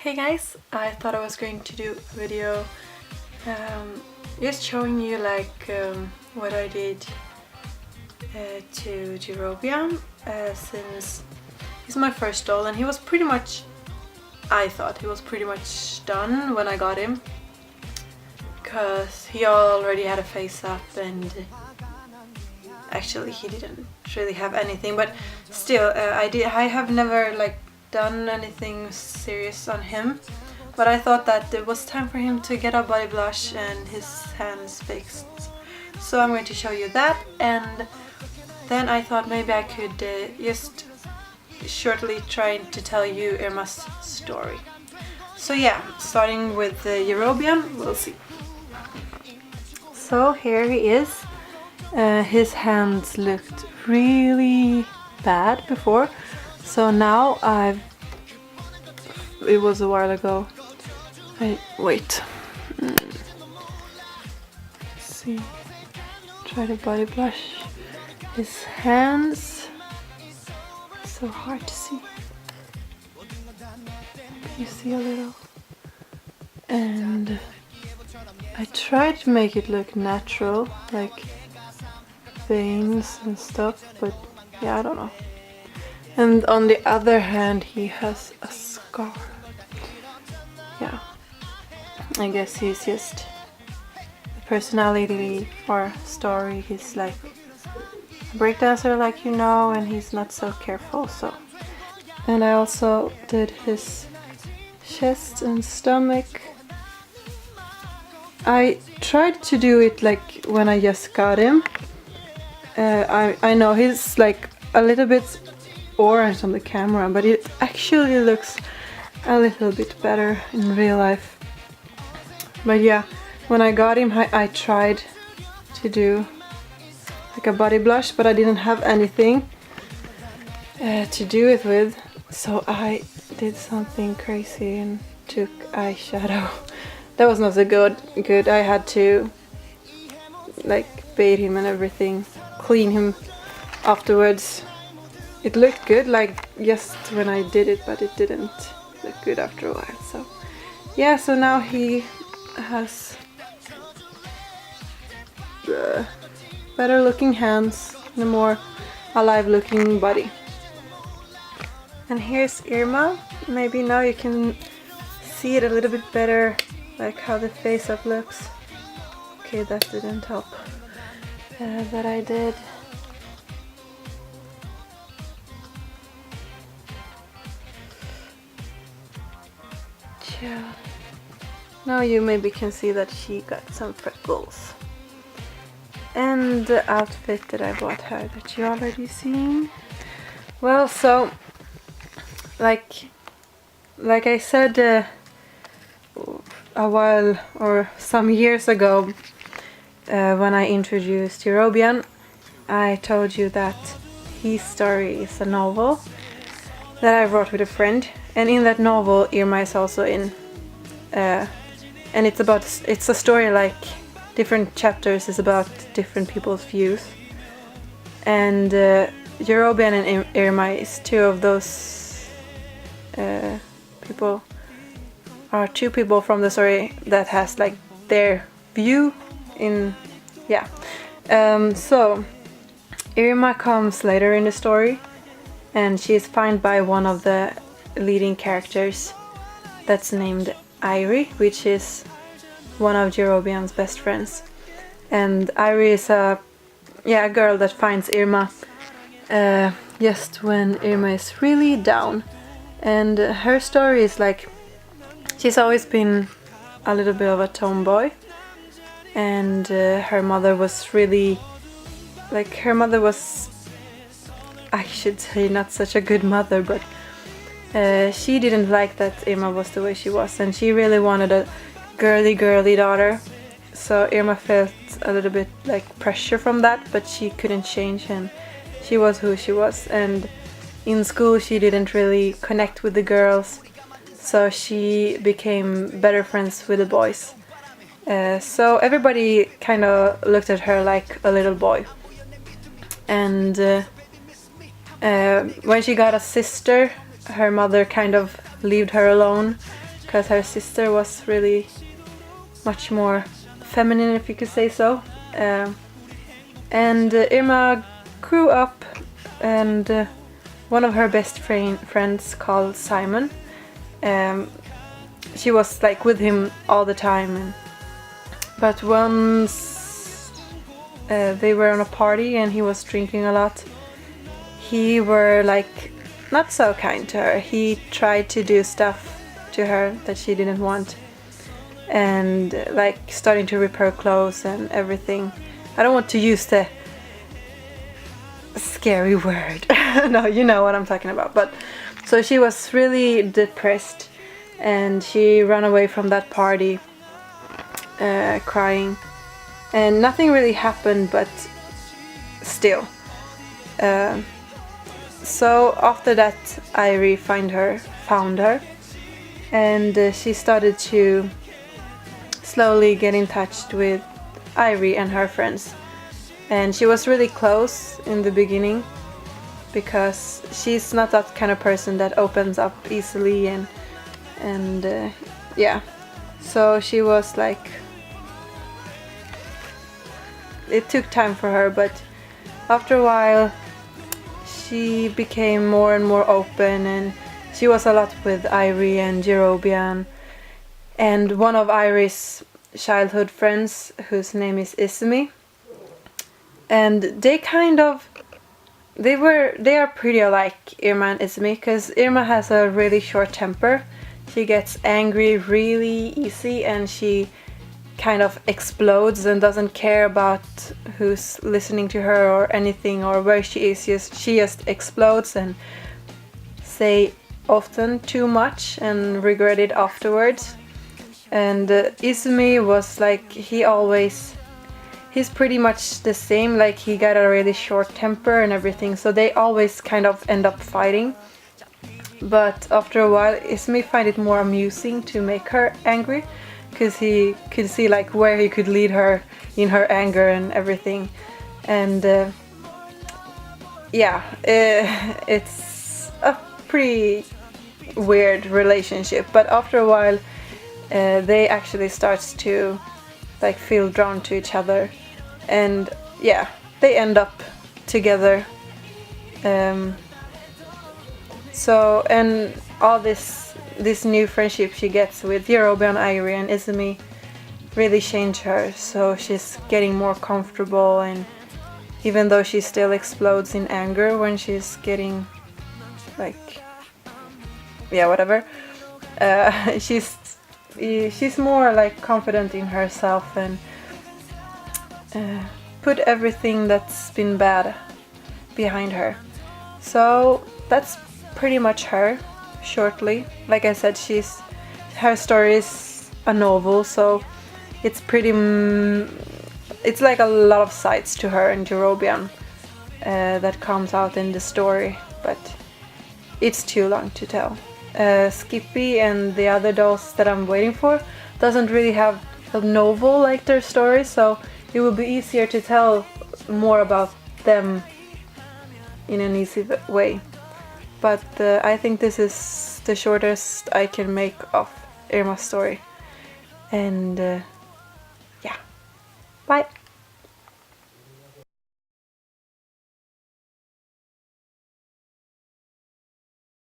Hey guys, I thought I was going to do a video just showing you what I did to Jerobia since he's my first doll, and he was pretty much, I thought he was pretty much done when I got him, because he already had a face up and actually he didn't really have anything, but still I have never done anything serious on him, but I thought that it was time for him to get a body blush and his hands fixed. So I'm going to show you that, and then I thought maybe I could just shortly try to tell you Irma's story. So yeah, starting with the Jerobian, we'll see. So here he is. His hands looked really bad before, so now it was a while ago. Wait. Let's see. Try to body blush his hands. It's so hard to see. You see a little. And I tried to make it look natural, like veins and stuff, but yeah, I don't know. And on the other hand, he has a scar. Yeah, I guess he's just the personality or story. He's like a breakdancer, like you know, and he's not so careful. So, and I also did his chest and stomach. I tried to do it like when I just got him. I know he's like a little bit orange on the camera, but it actually looks a little bit better in real life. But yeah, when I got him, I tried to do like a body blush, but I didn't have anything to do it with, so I did something crazy and took eyeshadow. That was not so good. I had to like bathe him and everything, clean him afterwards. It looked good like just when I did it, but it didn't look good after a while. So yeah, so now he has better looking hands and a more alive looking body. And here's Irma. Maybe now you can see it a little bit better, like how the face up looks. Okay, that didn't help. That I did. Yeah. Now you maybe can see that she got some freckles. And the outfit that I bought her that you already seen. Well, so like I said a while or some years ago, when I introduced Jerobian, I told you that his story is a novel that I wrote with a friend, and in that novel Irma is also in, and it's a story like different chapters is about different people's views, and Jerobian and Irma is two of those people, are two people from the story that has like their view in, yeah. So Irma comes later in the story, and she is found by one of the leading characters that's named Irie, which is one of Jerobian's best friends. And Irie is a girl that finds Irma just when Irma is really down. And her story is like, she's always been a little bit of a tomboy, and her mother was really, like, her mother was, I should say, not such a good mother, but she didn't like that Irma was the way she was, and she really wanted a girly daughter. So Irma felt a little bit like pressure from that, but she couldn't change, and she was who she was. And in school she didn't really connect with the girls, so she became better friends with the boys. So everybody kind of looked at her like a little boy. And when she got a sister, her mother kind of left her alone because her sister was really much more feminine, if you could say so. And Irma grew up, and one of her best friends called Simon, she was like with him all the time. But once they were on a party and he was drinking a lot, he were like not so kind to her. He tried to do stuff to her that she didn't want, and like starting to rip her clothes and everything. I don't want to use the scary word. No, you know what I'm talking about. But so she was really depressed, and she ran away from that party crying, and nothing really happened, but still. So after that, Irie found her, and she started to slowly get in touch with Irie and her friends. And she was really close in the beginning, because she's not that kind of person that opens up easily, and yeah. So she was like, it took time for her, but after a while she became more and more open, and she was a lot with Irie and Jerobian, and one of Irie's childhood friends, whose name is Ismi. And they are pretty alike, Irma and Ismi, because Irma has a really short temper. She gets angry really easy, and she kind of explodes and doesn't care about who's listening to her or anything or where she is. She just explodes and say often too much and regret it afterwards. And Izumi was like, he's pretty much the same, like he got a really short temper and everything, so they always kind of end up fighting. But after a while, Izumi find it more amusing to make her angry, because he could see like where he could lead her in her anger and everything. And it's a pretty weird relationship, but after a while they actually starts to like feel drawn to each other, and yeah, they end up together. So, and all this new friendship she gets with Yerobian, Irie and Izumi really change her, so she's getting more comfortable, and even though she still explodes in anger when she's getting like, yeah, whatever, she's more like confident in herself, and put everything that's been bad behind her. So that's pretty much her, shortly. Like I said, her story is a novel, so it's pretty it's like a lot of sides to her and Jerobian that comes out in the story, but it's too long to tell. Skippy and the other dolls that I'm waiting for doesn't really have a novel like their story, so it will be easier to tell more about them in an easy way. But I think this is the shortest I can make of Irma's story. And yeah, bye!